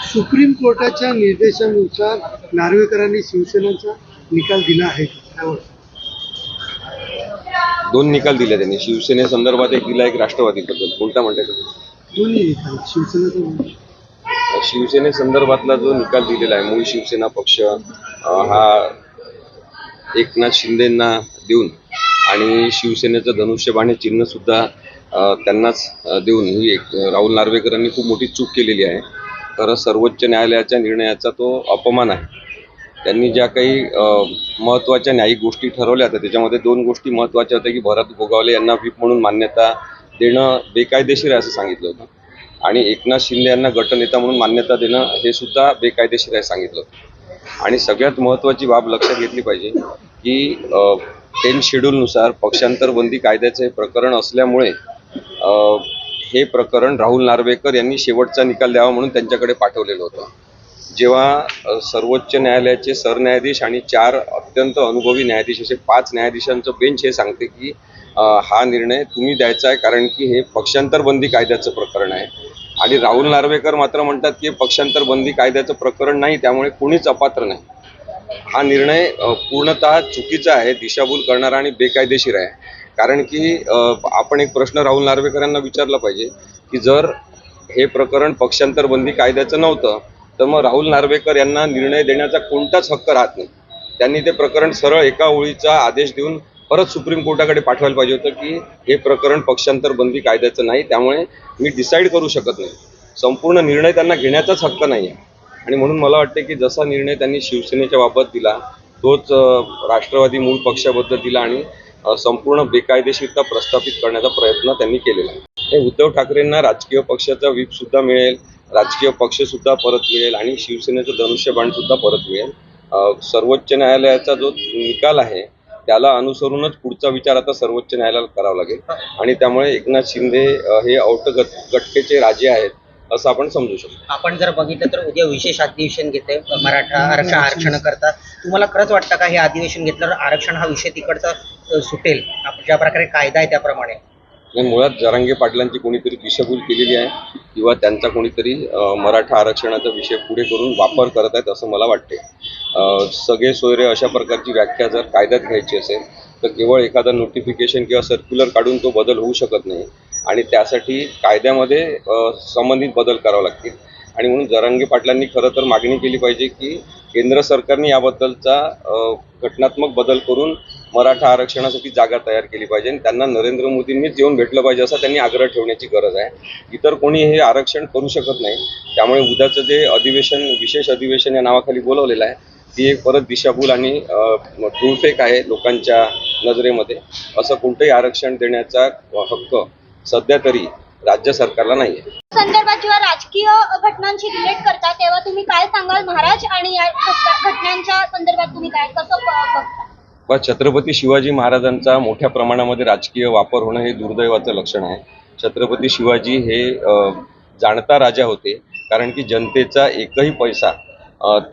Supreme कोर्टाच्या निर्देशानुसार नार्वेकरांनी शिवसेनेचा निकाल दिला आहे. दोन निकाल दिले त्यांनी. शिवसेनेसंदर्भात एक दिला, एक राष्ट्रवादीबद्दल. कोणता म्हणताय तुम्ही? दोन्ही निकाल शिवसेनेचा. शिवसेनेसंदर्भातला जो निकाल दिलेला आहे, मूळ शिवसेना पक्ष हा एकनाथ शिंदेंना देऊन आणि शिवसेनेचं धनुष्यबाण हे चिन्ह सुद्धा त्यांनाच देऊन ही एक राहुल नार्वेकरांनी खूप मोठी चूक केलेली आहे. तर सर्वोच्च न्यायालयाच्या निर्णयाचा तो अपमान आहे. त्यांनी ज्या काही महत्त्वाच्या न्यायिक गोष्टी ठरवल्या होत्या त्याच्यामध्ये दोन गोष्टी महत्त्वाच्या होत्या की भरत गोगावले यांना व्हीप म्हणून मान्यता देणं बेकायदेशीर आहे असं सांगितलं होतं, आणि एकनाथ शिंदे यांना गटनेता म्हणून मान्यता देणं हे सुद्धा बेकायदेशीर आहे सांगितलं होतं. आणि सगळ्यात महत्त्वाची बाब लक्षात घेतली पाहिजे की 10 शेड्यूलनुसार पक्षांतर बंदी कायद्याचं हे प्रकरण असल्यामुळे हे प्रकरण राहुल नार्वेकर यांनी शेवटचा निकाल द्यावा म्हणून त्यांच्याकडे पाठवलेलं होतं. जेव्हा सर्वोच्च न्यायालयाचे सरन्यायाधीश आणि 4 अत्यंत अनुभवी न्यायाधीश असे 5 न्यायाधीशांचं बेंच हे सांगते की हा निर्णय तुम्ही द्यायचा आहे कारण की हे पक्षांतर बंदी कायद्याचं प्रकरण आहे, आणि राहुल नार्वेकर मात्र म्हणतात की पक्षांतर बंदी कायद्याचं प्रकरण नाही, त्यामुळे कोणीच अपात्र नाही. हा निर्णय पूर्णतः चुकीचा आहे, दिशाभूल करणारा आणि बेकायदेशीर आहे. कारण की आपण एक प्रश्न राहुल नार्वेकर यांना विचारला पाहिजे की जर हे प्रकरण पक्षांतर बंदी कायद्याचं नव्हतं तर मग राहुल नार्वेकर यांना निर्णय देण्याचा कोणताच हक्क राहत नाही. त्यांनी ते प्रकरण सरळ एका ओळीचा आदेश देऊन परत सुप्रीम कोर्टाकडे पाठवायला पाहिजे होतं की हे प्रकरण पक्षांतर बंदी कायद्याचं नाही, त्यामुळे मी डिसाईड करू शकत नाही. संपूर्ण निर्णय त्यांना घेण्याचाच हक्क नाही आहे. आणि म्हणून मला वाटते की जसा निर्णय त्यांनी शिवसेनेच्या बाबत दिला तोच राष्ट्रवादी मूळ पक्षाबद्दल दिला आणि संपूर्ण बेकायदेशीरता प्रस्थापित करण्याचा प्रयत्न त्यांनी केलेला आहे. हे उद्धव ठाकरेंना राजकीय पक्षाचा व्हीप सुद्धा मिळेल, राजकीय पक्ष सुद्धा परत मिळेल आणि शिवसेनेचं धनुष्यबाण सुद्धा परत मिळेल. सर्वोच्च न्यायालयाचा जो निकाल आहे त्याला अनुसरूनच पुढचा विचार आता सर्वोच्च न्यायालयाला करावा लागेल, आणि त्यामुळे एकनाथ शिंदे हे गटकेचे राजे आहेत असं आपण समजू शकतो. आपण जर बघितलं तर उद्या विशेष अधिवेशन घेते मराठा आरक्षण करता. तुम्हाला खरंच वाटतं का हे अधिवेशन घेतल्यावर आरक्षण हा विषय तिकडचा सुटेल, ज्या प्रकारे कायदा आहे त्याप्रमाणे? मुळात जरांगे पाटलांची कोणीतरी दिशाभूल केलेली आहे किंवा त्यांचा कोणीतरी मराठा आरक्षणाचा विषय पुढे करून वापर करत आहेत असं मला वाटते. सगळे सोयरे अशा प्रकारची व्याख्या जर कायद्यात घ्यायची असेल तर केवळ एखादा नोटिफिकेशन किंवा सर्क्युलर काढून तो बदल होऊ शकत नाही, आणि त्यासाठी कायद्यामध्ये संबंधित बदल करावे लागतील. आणि म्हणून जरांगे पाटलांनी खरं तर मागणी केली पाहिजे की केंद्र सरकारने याबद्दलचा घटनात्मक बदल करून मराठा आरक्षणासाठी जागा तयार केली पाहिजे, आणि त्यांना नरेंद्र मोदींनीच येऊन भेटलं पाहिजे असा त्यांनी आग्रह ठेवण्याची गरज आहे. इतर कोणी हे आरक्षण करू शकत नाही. त्यामुळे उद्याचं जे अधिवेशन विशेष अधिवेशन या नावाखाली बोलवलेलं आहे ती एक परत दिशाभूल आणि धूळफेक आहे लोकांच्या नजरेमध्ये. असं कोणतंही आरक्षण देण्याचा हक्क सध्या तरी राज्य सरकारला नाही आहे. संदर्भात जेव्हा राजकीय घटनांशी रिलेट करता तेव्हा तुम्ही काय सांगाल महाराज, आणि या घटनांच्या संदर्भात तुम्ही काय कसं बघता? छत्रपती शिवाजी महाराजांचा मोठ्या प्रमाणामध्ये राजकीय वापर होणं हे दुर्दैवाचं लक्षण आहे. छत्रपती शिवाजी हे जाणता राजा होते, कारण की जनतेचा एकही पैसा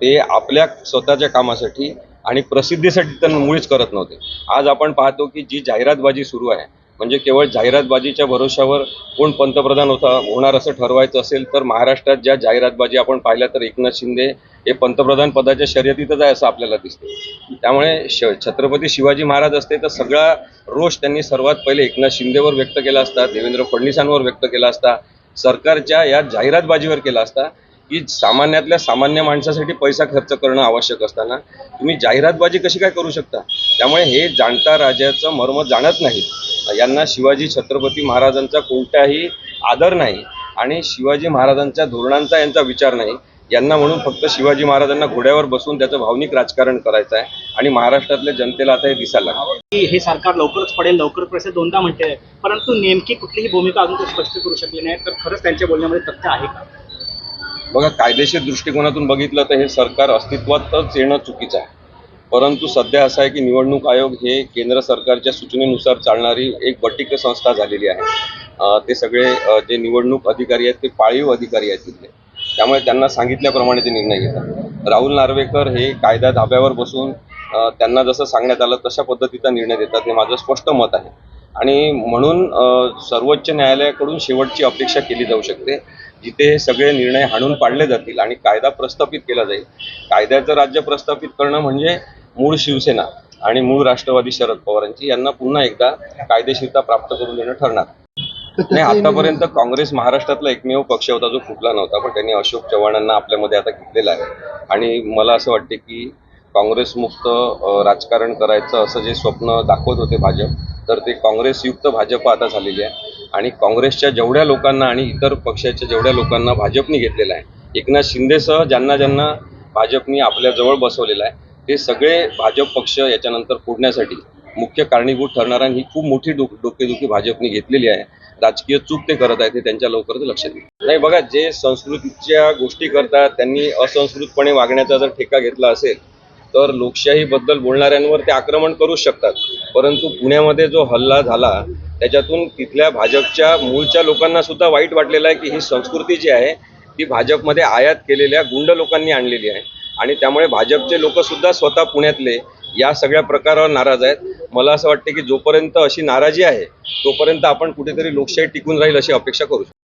ते आपल्या स्वतःच्या कामासाठी आणि प्रसिद्धीसाठी तर मुळीच करत नव्हते. आज आपण पाहतो की जी जाहिरातबाजी सुरू आहे, म्हणजे केवळ जाहिरातबाजीच्या भरोशावर कोण पंतप्रधान होणार असं ठरवायचं असेल तर महाराष्ट्रात ज्या जाहिरातबाजी आपण पाहिल्या तर एकनाथ शिंदे हे पंतप्रधान पदाच्या शर्यतीतच आहे असं आपल्याला दिसते. त्यामुळे छत्रपती शिवाजी महाराज असते तर सगळा रोष त्यांनी सर्वात पहिले एकनाथ शिंदेवर व्यक्त केला असता, देवेंद्र फडणवीसांवर व्यक्त केला असता, सरकारच्या या जाहिरातबाजीवर केला असता की सामान्यातल्या सामान्य माणसासाठी पैसा खर्च करणं आवश्यक असताना तुम्ही जाहिरातबाजी कशी काय करू शकता? त्यामुळे हे जाणता राजाचं मर्म जाणत नाहीत. यांना शिवाजी छत्रपती महाराजांचा कोणताही आदर नाही आणि शिवाजी महाराजांच्या धोरणांचा यांचा विचार नाही. यांना म्हणून फक्त शिवाजी महाराजांना घोड्यावर बसून त्याचं भावनिक राजकारण करायचं आहे, आणि महाराष्ट्रातल्या जनतेला आता हे दिसायला लागलं. हे सरकार लवकरच पडेल, लवकर पैसे दोनदा म्हणते, परंतु नेमकी कुठलीही भूमिका अजून ते स्पष्ट करू शकले नाही. तर खरंच त्यांच्या बोलण्यामध्ये तथ्य आहे का? बघा, कायदेशीर दृष्टिकोनातून बघितलं तर हे सरकार अस्तित्वातच येणं चुकीचं आहे. परंतु सध्या असं आहे की निवडणूक आयोग हे केंद्र सरकारच्या सूचनेनुसार चालणारी एक बटिक संस्था झालेली आहे. ते सगळे जे निवडणूक अधिकारी आहेत ते पाळीव अधिकारी आहेत तिथले, त्यामुळे त्यांना सांगितल्याप्रमाणे ते निर्णय घेतात. राहुल नार्वेकर हे कायदा धाब्यावर बसून त्यांना जसं सांगण्यात आलं तशा पद्धतीचा निर्णय देतात, हे माझं स्पष्ट मत आहे. आणि म्हणून सर्वोच्च न्यायालयाकडून शेवटची अपेक्षा केली जाऊ शकते, जिथे हे सगळे निर्णय हाणून पाडले जातील आणि कायदा प्रस्थापित केला जाईल. कायद्याचं राज्य प्रस्थापित करणं म्हणजे मूळ शिवसेना आणि मूळ राष्ट्रवादी शरद पवारांची यांना पुन्हा एकदा कायदेशीरता प्राप्त करून देणं ठरणार. तर नाही, त्याचा आतापर्यंत काँग्रेस महाराष्ट्रातला एकमेव पक्ष होता जो फुटला नव्हता, पण त्यांनी अशोक चव्हाणांना आपल्यामध्ये आता घेतलेला आहे. आणि मला असं वाटते की काँग्रेसमुक्त राजकारण करायचं असं जे स्वप्न दाखवत होते भाजप, तर ते काँग्रेसयुक्त भाजप आता झालेली आहे. आणि काँग्रेसच्या जेवढ्या लोकांना आणि इतर पक्षाच्या जेवढ्या लोकांना भाजपने घेतलेलं आहे, एकनाथ शिंदेसह ज्यांना ज्यांना भाजपनी आपल्या जवळ बसवलेलं आहे, ते सगळे भाजप पक्ष याच्यानंतर फोडण्यासाठी मुख्य कारणीभूत ठरणार. आणि ही खूप मोठी डोकेदुखी भाजपने घेतलेली आहे. राजकीय चूक ते करत आहेत, हे त्यांच्या लवकरच लक्षात येईल. नाही बघा, जे संस्कृतीच्या गोष्टी करतात त्यांनी असंस्कृतपणे वागण्याचा जर ठेका घेतला असेल तर लोकशाहीबद्दल बोलणाऱ्यांवर ते आक्रमण करूच शकतात. परंतु पुण्यामध्ये जो हल्ला झाला त्याच्यातून तिथल्या भाजपच्या मूळच्या लोकांना सुद्धा वाईट वाटलेलं आहे की ही संस्कृती जी आहे ती भाजपमध्ये आयात केलेल्या गुंड लोकांनी आणलेली आहे. आणि त्यामुळे भाजपचे लोक सुद्धा स्वतः पुण्यातले या सगळ्या प्रकारावर नाराज आहेत. मला असं वाटतं की जोपर्यंत अशी नाराजी आहे तोपर्यंत आपण कुठेतरी लोकशाही टिकून राहील अशी अपेक्षा करू शकतो.